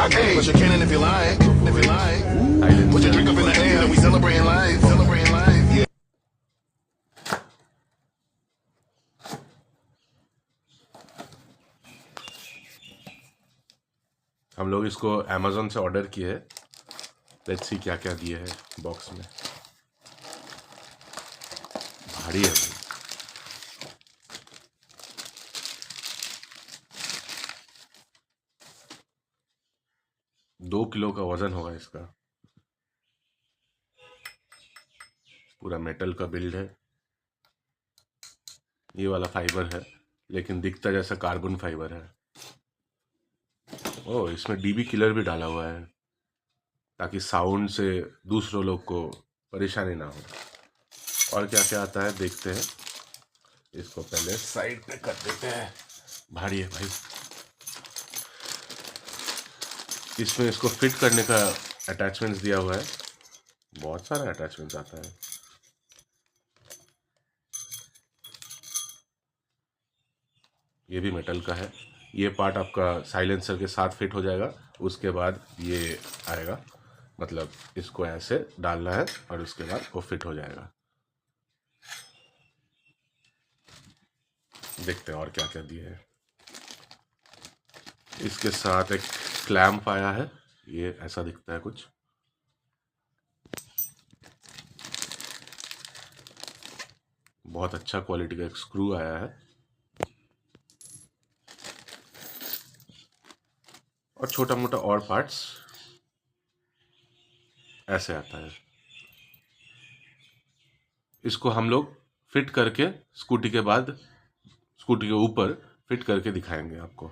cocaine. But you cannon if you lying, if you lying. Put your drink up in the air and we celebrating life, celebrating life. Yeah. हम लोग इसको Amazon से order किए हैं। Let's see क्या क्या दिए है बॉक्स में। भारी है भाई। 2 किलो का वजन होगा इसका। पूरा मेटल का बिल्ड है। ये वाला फाइबर है लेकिन दिखता जैसा कार्बन फाइबर है। ओह, इसमें डीबी किलर भी डाला हुआ है ताकि साउंड से दूसरों लोग को परेशानी ना हो। और क्या क्या आता है देखते हैं। इसको पहले साइड पे कर देते हैं। भारी है भाई। इसमें इसको फिट करने का अटैचमेंट्स दिया हुआ है। बहुत सारा अटैचमेंट्स आता है। ये भी मेटल का है। ये पार्ट आपका साइलेंसर के साथ फिट हो जाएगा। उसके बाद ये आएगा, मतलब इसको ऐसे डालना है और उसके बाद वो फिट हो जाएगा। देखते हैं और क्या क्या दिए है। इसके साथ एक क्लैंप आया है। ये ऐसा दिखता है कुछ। बहुत अच्छा क्वालिटी का एक स्क्रू आया है और छोटा मोटा और पार्ट्स ऐसे आता है। इसको हम लोग फिट करके स्कूटी के ऊपर फिट करके दिखाएंगे आपको।